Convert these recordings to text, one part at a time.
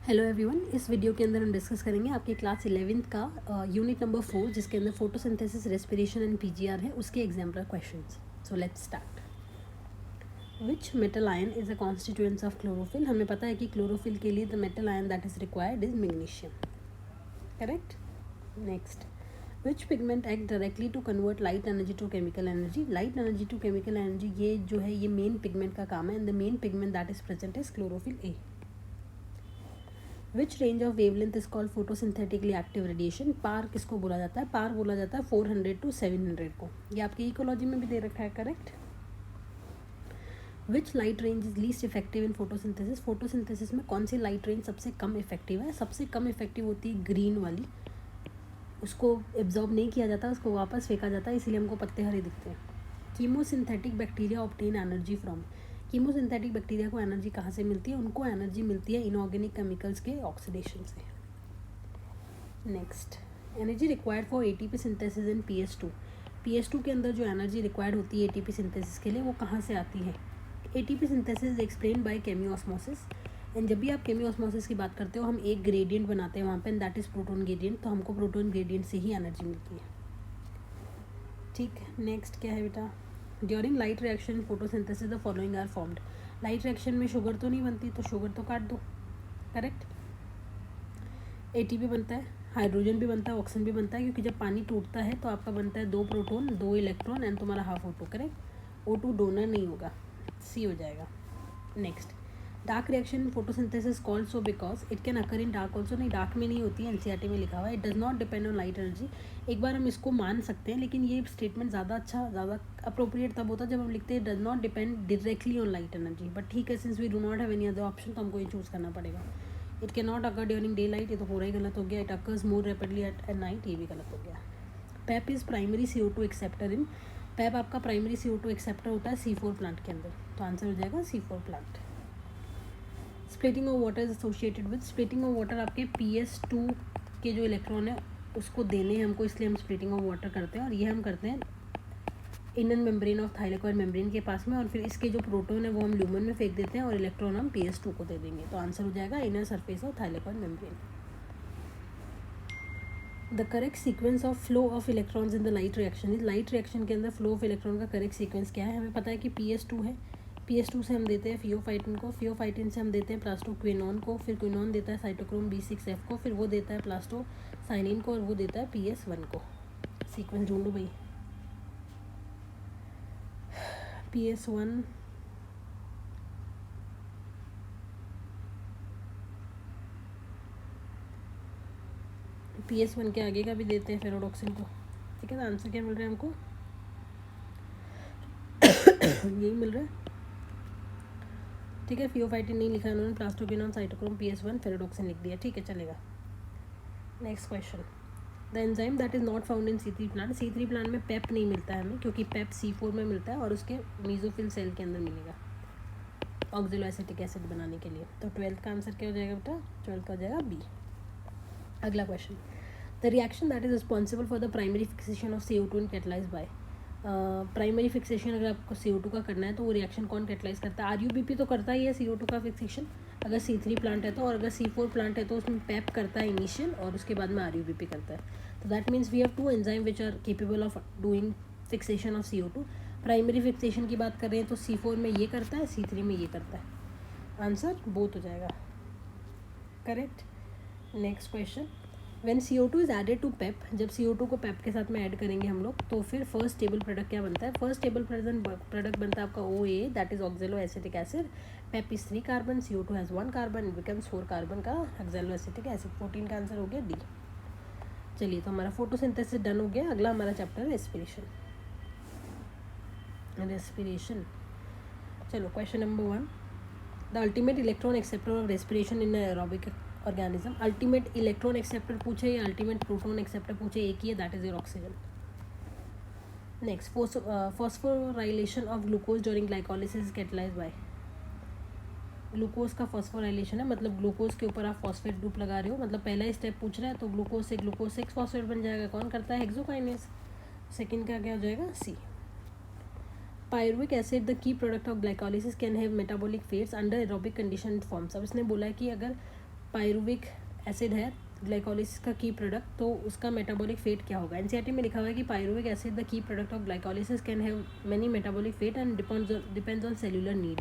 Hello everyone, इस video के अंदर हम डिस्कस करेंगे आपकी क्लास 11th का यूनिट नंबर 4 जिसके अंदर फोटोसिंथेसिस, रेस्पिरेशन एंड पीजीआर है, उसके exemplar questions. So let's start. Which metal ion is a constituents of chlorophyll. हमें पता है कि क्लोरोफिल के लिए the metal ion that is required is magnesium. Correct. Next, which pigment act directly to convert light energy to chemical energy. Light energy to chemical energy ये जो है ये मेन पिगमेंट का काम है, and the main pigment that is present is chlorophyll A. Which range of wavelength is called photosynthetically active radiation. PAR किसको बोला जाता है? पार बोला जाता है 400 to 700 को। ये आपके इकोलॉजी में भी दे रखा है। Correct. Which light range is least effective in photosynthesis. Photosynthesis में कौन सी लाइट रेंज सबसे कम इफेक्टिव है? सबसे कम इफेक्टिव होती है ग्रीन वाली। उसको एब्जॉर्ब नहीं किया जाता, उसको वापस फेंका जाता है, इसीलिए हमको पत्ते हरे दिखते हैं। Chemosynthetic bacteria obtain energy from. Chemosynthetic bacteria को एनर्जी कहाँ से मिलती है? उनको एनर्जी मिलती है इनऑर्गेनिक केमिकल्स के ऑक्सीडेशन से। Next, energy required for ATP synthesis in PS2। PS2 के अंदर जो एनर्जी रिक्वायर्ड होती है एटीपी सिंथेसिस के लिए वो कहाँ से आती है? ATP synthesis explain by chemiosmosis. And जब भी आप केमियोस्मोसिस की बात करते हो हम एक ग्रेडियंट बनाते हैं वहाँ पे, and that is proton gradient. तो हमको प्रोटोन ग्रेडियंट से ही एनर्जी मिलती है। ठीक। नेक्स्ट क्या है बेटा? During light reaction photosynthesis the following are formed. Light reaction में शुगर तो नहीं बनती, तो शुगर तो काट दो। करेक्ट। एटीपी बनता है, हाइड्रोजन भी बनता है, ऑक्सीजन भी बनता है, क्योंकि जब पानी टूटता है तो आपका बनता है 2 प्रोटॉन 2 इलेक्ट्रॉन एंड तुम्हारा half O2। Correct. O2 donor नहीं होगा, C हो जाएगा। Next, dark reaction in photosynthesis called so because it can occur in dark also. नहीं, डार्क में नहीं होती है, NCERT में लिखा हुआ है। It does not depend on light energy. एक बार हम इसको मान सकते हैं, लेकिन ये स्टेटमेंट ज़्यादा अप्रोप्रिएट तब होता है जब हम लिखते हैं does not depend directly on light energy. But ठीक है, since we do not have any other option तो हमको ये चूज़ करना पड़ेगा। It can not occur during day light, ये तो पूरा ही गलत हो गया। It occurs more rapidly at night, ये भी गलत हो गया। PEP is primary CO2 acceptor in. PEP आपका प्राइमरी CO2 एक्सेप्टर होता है C4 प्लांट के अंदर, तो आंसर हो जाएगा C4 plant. Splitting of water is associated with. Splitting of water आपके PS2 के जो इलेक्ट्रॉन है उसको देने हैं हमको, इसलिए हम स्प्लिटिंग ऑफ वाटर करते हैं, और ये हम करते हैं inner membrane of thylakoid membrane के पास में, और फिर इसके जो प्रोटॉन है वो हम ल्यूमन में फेंक देते हैं और इलेक्ट्रॉन हम PS2 को दे देंगे। तो आंसर हो जाएगा inner surface of thylakoid membrane. The correct sequence of flow of electrons in the light reaction is. Light reaction के अंदर फ्लो ऑफ इलेक्ट्रॉन का करेक्ट सीक्वेंस क्या है? हमें पता है कि PS2 है, PS2 से हम देते हैं फियोफाइटिन को, फियोफाइटिन से हम देते हैं प्लास्टोक्विनोन को, फिर क्विनोन देता है साइटोक्रोम B6F को, फिर वो देता है प्लास्टोसाइनिन को, और वो देता है PS1 को। सीक्वेंस ढूंढो भाई। PS1 PS1 के आगे का भी देते हैं फेरोडॉक्सिन को। ठीक है, तो आंसर क्या मिल रहा है हमको? यही मिल रहा है। ठीक है, फियोफाइटिन नहीं लिखा उन्होंने, प्लास्टोक्विनोन, साइटोक्रोम, PS1, फेरोडॉक्सिन लिख दिया। ठीक है, चलेगा। Next question, the enzyme that is not found in C3 plant. C3 plant में पेप नहीं मिलता है हमें, क्योंकि पेप C4 में मिलता है और उसके मीजोफिल सेल के अंदर मिलेगा ऑक्जेलोएसिटिक एसिड बनाने के लिए। तो 12th का आंसर क्या हो जाएगा बेटा? 12th का हो जाएगा B। अगला question, the reaction that is responsible for the primary fixation of CO2 in catalyse by. Primary fixation अगर आपको CO2 का करना है तो वो रिएक्शन कौन कैटलाइज करता है? RUBP तो करता ही है CO2 का फिक्सेशन अगर C3 प्लांट है तो, और अगर C4 प्लांट है तो उसमें पेप करता है इनिशियल, और उसके बाद में RUBP करता है। तो that means we have 2 enzyme which are capable of doing fixation of CO2। Primary fixation की बात कर रहे हैं तो C4 में ये करता है, C3 में ये करता है। आंसर बोथ हो जाएगा। Correct. Next question, when CO2 is added to PEP. जब CO2 को पेप के साथ में ऐड करेंगे हम लोग तो फिर फर्स्ट स्टेबल प्रोडक्ट क्या बनता है? फर्स्ट स्टेबल प्रोडक्ट बनता है आपका OA, that is oxaloacetic acid. Pep is 3 carbon, CO2 has 1 carbon, it becomes 4 carbon का ऑक्जेलोएसिटिक एसिड। 14 का आंसर हो गया D। चलिए, तो हमारा फोटोसिंथेसिस डन हो गया। अगला हमारा चैप्टर है रेस्पिरेशन। रेस्पिरेशन, चलो question number 1, the ultimate electron acceptor of respiration in aerobic organism. Ultimate electron acceptor पूछे या अल्टीमेट प्रोटॉन एक्सेप्टर पूछे, एक ही है, that is your oxygen. Next, phosphorylation of glucose during glycolysis catalysed by. Glucose का phosphorylation है, मतलब glucose के ऊपर आप फॉस्फेट ग्रुप लगा रहे हो, मतलब पहला ही स्टेप पूछ रहा है तो ग्लूकोज से ग्लूकोज 6 फॉस्फेट बन जाएगा। कौन करता है? हेक्सोकाइनेज। सेकेंड का क्या हो जाएगा? C। Pyruvic acid the key product of glycolysis can have metabolic fates under aerobic condition forms. अब इसने बोला है कि अगर पायरुविक एसिड है ग्लाइकोलिसिस का की प्रोडक्ट, तो उसका मेटाबॉलिक फेट क्या होगा। एनसीईआरटी में लिखा हुआ है कि pyruvic acid the key product of glycolysis can have many metabolic fate and depends on cellular need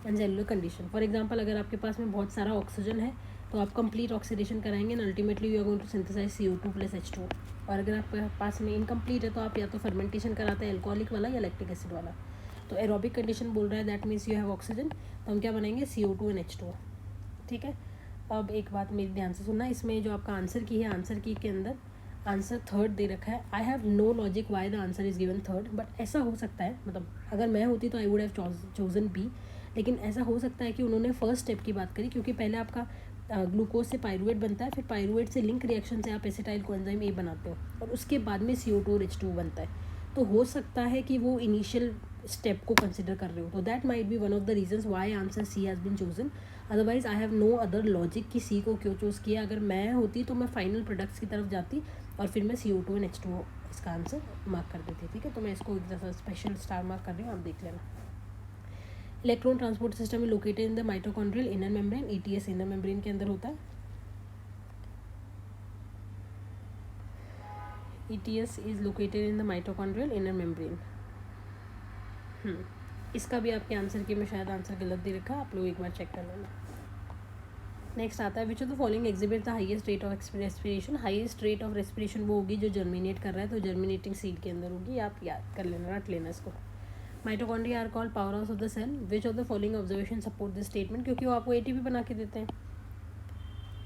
and cellular condition. For example, अगर आपके पास में बहुत सारा ऑक्सीजन है तो आप कंप्लीट ऑक्सीडेशन कराएंगे and ultimately you are going to synthesise CO2 + H2O। और अगर आपके पास में इनकम्प्लीट है तो आप या तो फर्मेंटेशन कराते हैं अल्कोहलिक वाला या लैक्टिक एसिड वाला। तो एरोबिक कंडीशन बोल रहा है that means you have oxygen, तो हम क्या बनाएंगे CO2 एंड H2O। ठीक है, अब एक बात मेरी ध्यान से सुनना, इसमें जो आपका आंसर की है, आंसर की के अंदर आंसर थर्ड दे रखा है। I have no logic why the answer is given third, but ऐसा हो सकता है, मतलब अगर मैं होती तो आई वुड हैव चोजन बी, लेकिन ऐसा हो सकता है कि उन्होंने फर्स्ट स्टेप की बात करी, क्योंकि पहले आपका ग्लूकोज से पायरुवेट बनता है, फिर पायरुवेट से लिंक रिएक्शन से आप एसिटाइल कोएंजाइम A बनाते हो और उसके बाद में CO2 और H2O बनता है। तो हो सकता है कि वो इनिशियल स्टेप को कंसिडर कर रहे हो, तो that might be one of the reasons why answer C has been chosen. Otherwise I have no other logic कि C को क्यों चूज़ किया। अगर मैं होती तो मैं फाइनल प्रोडक्ट्स की तरफ जाती और फिर मैं CO2 एंड H2O इसका आंसर मार्क कर देती। ठीक है, तो मैं इसको एक दफ़ा स्पेशल स्टार मार्क कर रही हूँ, आप देख लेना। Electron transport system located in the mitochondrial inner membrane, ETS inner membrane के अंदर होता है। ETS is located in the mitochondrial inner membrane. इसका भी आपके आंसर के में शायद आंसर गलत दे रखा, आप लोग एक बार चेक कर लेना। नेक्स्ट आता है विच of the following exhibit the highest rate of respiration. Highest rate of respiration वो होगी जो जर्मिनेट कर रहा है, तो जर्मिनेटिंग सीड के अंदर होगी, आप याद कर लेना, रट लेना इसको। Mitochondria are called power house of the cell. Which of the following observation support this statement, क्योंकि वो आपको ATP बना के देते हैं।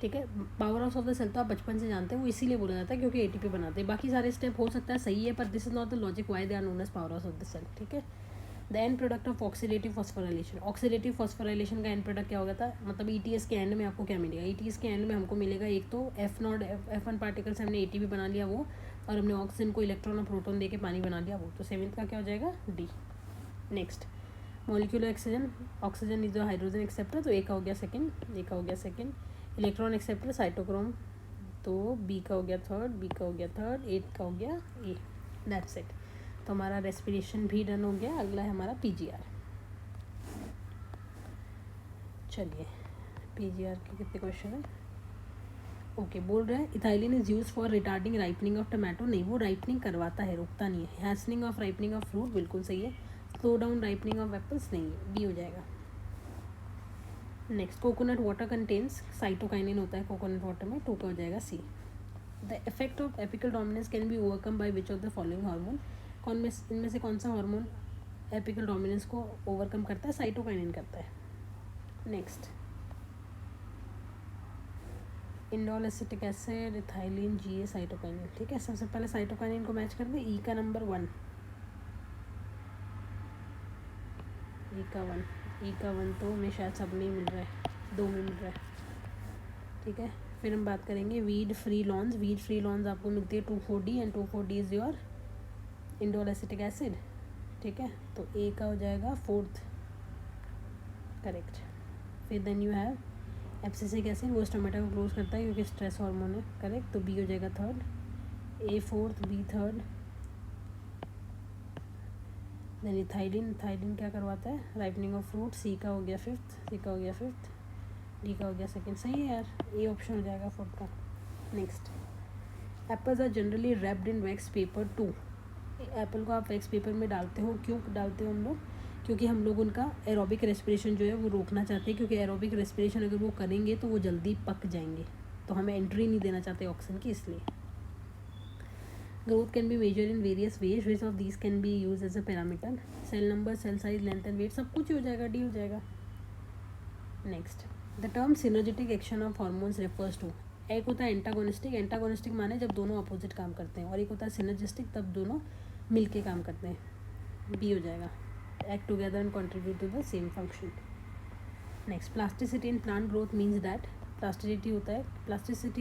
ठीक है, power house of the cell तो आप बचपन से जानते हैं, वो इसीलिए बोला जाता है क्योंकि ATP बनाते हैं। बाकी सारे स्टेप हो सकता है सही है, पर this is not the logic why they are known as power house of the cell. ठीक है, the end product of oxidative phosphorylation. Oxidative phosphorylation का एंड प्रोडक्ट क्या होगा था, मतलब ETS के एंड में आपको क्या मिलेगा। ETS के एंड में हमको मिलेगा एक तो F1 पार्टिकल से हमने ATP बना लिया वो, और हमने ऑक्सीजन को इलेक्ट्रॉन और प्रोटॉन दे के पानी बना लिया वो, तो सेवेंथ का क्या हो जाएगा D। Next, molecular oxygen is the hydrogen acceptor, तो A का हो गया सेकेंड। इलेक्ट्रॉन एक्सेप्टर साइटोक्रोम, तो B का हो गया थर्ड, 8 का हो गया A। That's it. तो हमारा रेस्पिरेशन भी डन हो गया। अगला है हमारा PGR। चलिए, PGR के कितने क्वेश्चन है। ओके, बोल रहे हैं ethylene is use for retarding ripening of tomato. नहीं, वो राइपनिंग करवाता है, रोकता नहीं है। हैसनिंग ऑफ राइपनिंग ऑफ फ्रूट, बिल्कुल सही है। Slow down ripening of apples, नहीं है, B हो जाएगा। Next, coconut water contains cytokinin होता है कोकोनट वाटर में, 2 का हो जाएगा C। The effect of apical dominance can be overcome by which of the following hormone. इनमें से कौन सा हार्मोन एपिकल डोमिनेंस को ओवरकम करता है, साइटोकाइनिन करता है। Next, indole acetic acid, ethylene, GA, cytokinin. ठीक है, सबसे पहले साइटोकाइनिन को मैच कर दे। E का नंबर 1, E का 1 तो हमें शायद सब में मिल रहा है, 2 में मिल रहा है। ठीक है, फिर हम बात करेंगे वीड फ्री लॉन्स आपको मिलती है 2,4-D and 2,4-D is your indole acetic acid. ठीक है, तो A का हो जाएगा 4th, करेक्ट। फिर then you have abscisic acid, वो स्टोमेटा को क्लोज करता है क्योंकि स्ट्रेस हार्मोन है, करेक्ट। तो B हो जाएगा 3rd, A 4th, B 3rd। Then ethylene क्या करवाता है, राइपनिंग ऑफ फ्रूट, C का हो गया 5th, D का हो गया 2nd। सही है यार, A ऑप्शन हो जाएगा 4th का। Next, apples are generally wrapped in wax paper 2। Apple को आप वैक्स पेपर में डालते हो, क्यों डालते हो हम लोग, क्योंकि हम लोग उनका एरोबिक रेस्पिरेशन जो है वो रोकना चाहते हैं, क्योंकि एरोबिक रेस्पिरेशन अगर वो करेंगे तो वो जल्दी पक जाएंगे, तो हमें एंट्री नहीं देना चाहते ऑक्सीजन की, इसलिए। Growth can be measure in various ways, which of these can be use as a parameter. Cell number, cell size, length and weight, सब कुछ हो जाएगा, D हो जाएगा। Next, the term synergetic action of hormones refers to. एक होता है antagonistic माने जब दोनों अपोजिट काम करते हैं, और एक होता है सिनर्जिस्टिक, तब दोनों मिल के काम करते हैं, B हो जाएगा। Act together and contribute to the same function. Next, plasticity in plant growth means that, plasticity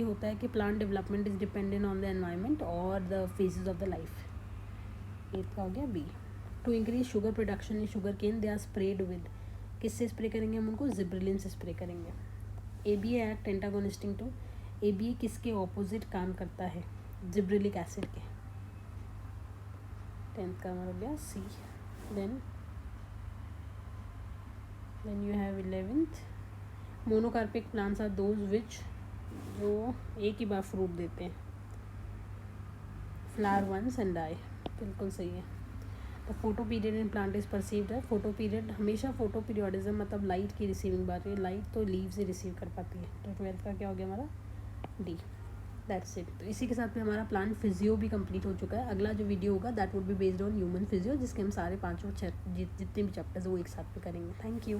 होता है कि plant development is dependent on the environment और the phases of the life. 8 का हो गया B। To increase sugar production in sugarcane they are spread with, किससे spray करेंगे हम उनको, जिब्रेलिन से स्प्रे करेंगे। ABA act antagonistic to, ABA किसके ऑपोजिट काम करता है, जिब्रेलिक एसिड के। 10th का हमारा हो गया C। Then you have 11th, monocarpic plants are those which जो एक ही बार फ्रूट देते हैं, फ्लावर वंस एंड डाई, बिल्कुल सही है। The photo period in plant is perceived है, फोटो पीरियड हमेशा फोटो पीरियडिज्म मतलब लाइट की रिसीविंग बात है, लाइट तो लीव से रिसीव कर पाती है। तो 12th का क्या हो गया हमारा, डी। That's it. तो इसी के साथ में हमारा प्लांट फिजियो भी कंप्लीट हो चुका है। अगला जो वीडियो होगा that would be based on human physio, जिसके हम सारे 5 और 6 जितने भी चैप्टर्स वो एक साथ में करेंगे। Thank you.